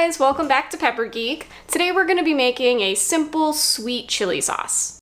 guys, welcome back to Pepper Geek. Today we're going to be making a simple sweet chili sauce.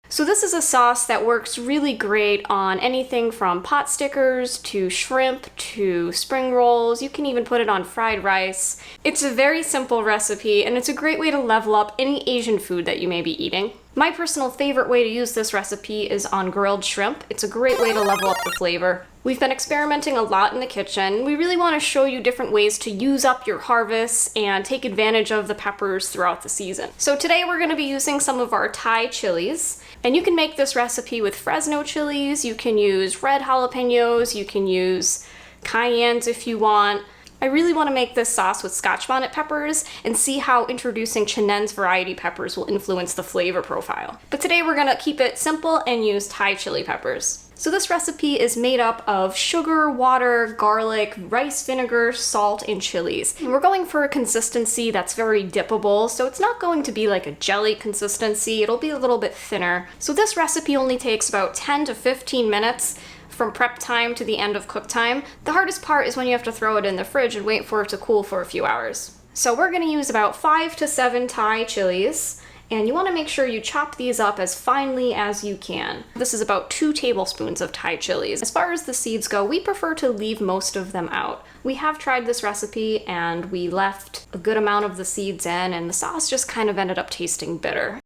So this is a sauce that works really great on anything from pot stickers to shrimp to spring rolls. You can even put it on fried rice. It's a very simple recipe and it's a great way to level up any Asian food that you may be eating. My personal favorite way to use this recipe is on grilled shrimp. It's a great way to level up the flavor. We've been experimenting a lot in the kitchen. We really want to show you different ways to use up your harvests and take advantage of the peppers throughout the season. So today we're going to be using some of our Thai chilies. And you can make this recipe with Fresno chilies, you can use red jalapenos, you can use cayennes if you want. I really want to make this sauce with Scotch bonnet peppers and see how introducing Chinen's variety peppers will influence the flavor profile. But today we're going to keep it simple and use Thai chili peppers. So this recipe is made up of sugar, water, garlic, rice vinegar, salt, and chilies. And we're going for a consistency that's very dippable, so it's not going to be like a jelly consistency, it'll be a little bit thinner. So this recipe only takes about 10 to 15 minutes from prep time to the end of cook time. The hardest part is when you have to throw it in the fridge and wait for it to cool for a few hours. So we're going to use about 5 to 7 Thai chilies. And you want to make sure you chop these up as finely as you can. This is about 2 tablespoons of Thai chilies. As far as the seeds go, we prefer to leave most of them out. We have tried this recipe and we left a good amount of the seeds in and the sauce just kind of ended up tasting bitter.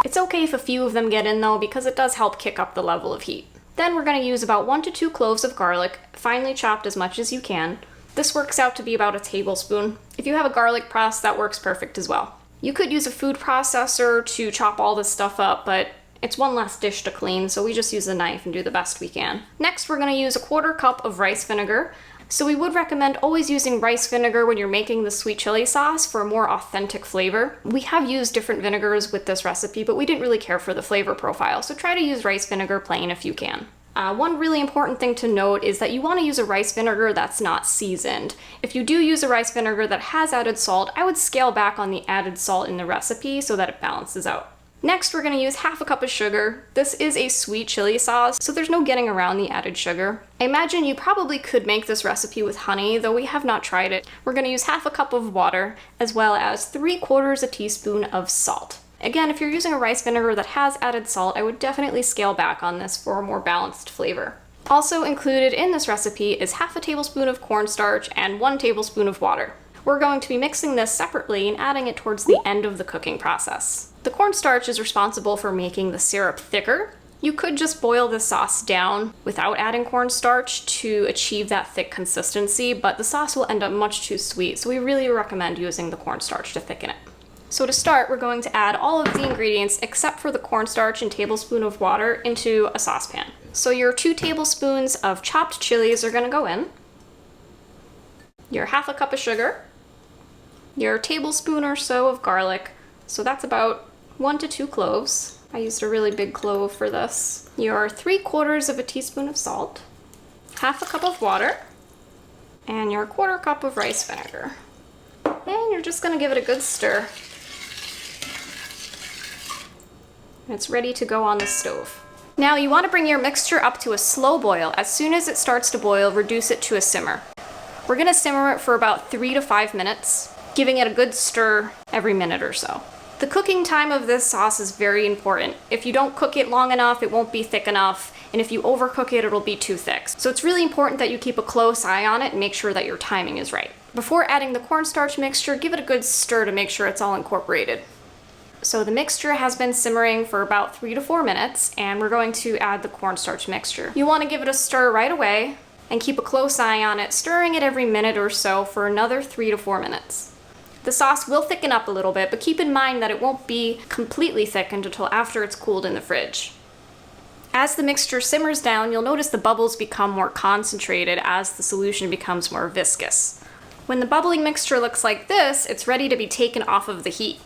It's okay if a few of them get in though, because it does help kick up the level of heat. Then we're going to use about 1 to 2 cloves of garlic, finely chopped as much as you can. This works out to be about a tablespoon. If you have a garlic press, that works perfect as well. You could use a food processor to chop all this stuff up, but it's one less dish to clean, so we just use a knife and do the best we can. Next, we're going to use a 1/4 cup of rice vinegar. So we would recommend always using rice vinegar when you're making the sweet chili sauce for a more authentic flavor. We have used different vinegars with this recipe, but we didn't really care for the flavor profile, so try to use rice vinegar plain if you can. One really important thing to note is that you want to use a rice vinegar that's not seasoned. If you do use a rice vinegar that has added salt, I would scale back on the added salt in the recipe so that it balances out. Next, we're going to use 1/2 cup of sugar. This is a sweet chili sauce, so there's no getting around the added sugar. I imagine you probably could make this recipe with honey, though we have not tried it. We're going to use 1/2 cup of water, as well as 3/4 teaspoon of salt. Again, if you're using a rice vinegar that has added salt, I would definitely scale back on this for a more balanced flavor. Also included in this recipe is 1/2 tablespoon of cornstarch and 1 tablespoon of water. We're going to be mixing this separately and adding it towards the end of the cooking process. The cornstarch is responsible for making the syrup thicker. You could just boil this sauce down without adding cornstarch to achieve that thick consistency, but the sauce will end up much too sweet, so we really recommend using the cornstarch to thicken it. So to start, we're going to add all of the ingredients except for the cornstarch and tablespoon of water into a saucepan. So your 2 tablespoons of chopped chilies are going to go in, your 1/2 cup of sugar, your tablespoon or so of garlic, so that's about 1 to 2 cloves. I used a really big clove for this. Your 3/4 teaspoon of salt, 1/2 cup of water, and your 1/4 cup of rice vinegar. And you're just going to give it a good stir. It's ready to go on the stove. Now you want to bring your mixture up to a slow boil. As soon as it starts to boil, reduce it to a simmer. We're going to simmer it for about 3 to 5 minutes, giving it a good stir every minute or so. The cooking time of this sauce is very important. If you don't cook it long enough, it won't be thick enough, and if you overcook it, it'll be too thick. So it's really important that you keep a close eye on it and make sure that your timing is right. Before adding the cornstarch mixture, give it a good stir to make sure it's all incorporated. So the mixture has been simmering for about 3 to 4 minutes, and we're going to add the cornstarch mixture. You want to give it a stir right away and keep a close eye on it, stirring it every minute or so for another 3 to 4 minutes. The sauce will thicken up a little bit, but keep in mind that it won't be completely thickened until after it's cooled in the fridge. As the mixture simmers down, you'll notice the bubbles become more concentrated as the solution becomes more viscous. When the bubbling mixture looks like this, it's ready to be taken off of the heat.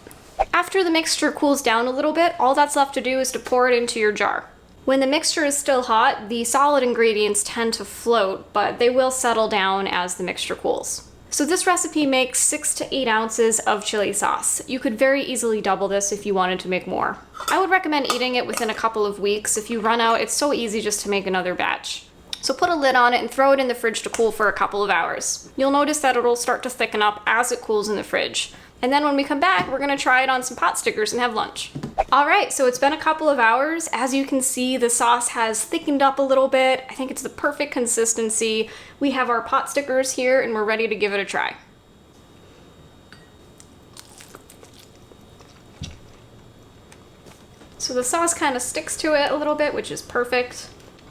After the mixture cools down a little bit, all that's left to do is to pour it into your jar. When the mixture is still hot, the solid ingredients tend to float, but they will settle down as the mixture cools. So this recipe makes 6 to 8 ounces of chili sauce. You could very easily double this if you wanted to make more. I would recommend eating it within a couple of weeks. If you run out, it's so easy just to make another batch. So put a lid on it and throw it in the fridge to cool for a couple of hours. You'll notice that it'll start to thicken up as it cools in the fridge. And then when we come back, we're gonna try it on some pot stickers and have lunch. All right, so it's been a couple of hours. As you can see, the sauce has thickened up a little bit. I think it's the perfect consistency. We have our pot stickers here and we're ready to give it a try. So the sauce kind of sticks to it a little bit, which is perfect.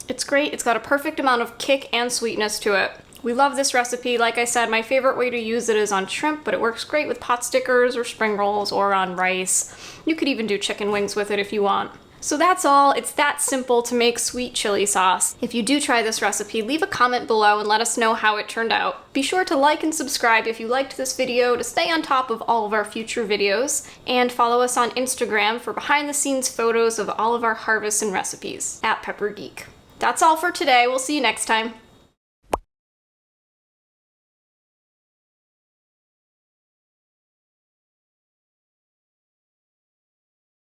It's great. It's got a perfect amount of kick and sweetness to it. We love this recipe. Like I said, my favorite way to use it is on shrimp, but it works great with pot stickers or spring rolls or on rice. You could even do chicken wings with it if you want. So that's all. It's that simple to make sweet chili sauce. If you do try this recipe, leave a comment below and let us know how it turned out. Be sure to like and subscribe if you liked this video to stay on top of all of our future videos, and follow us on Instagram for behind the scenes photos of all of our harvests and recipes @PepperGeek. That's all for today. We'll see you next time.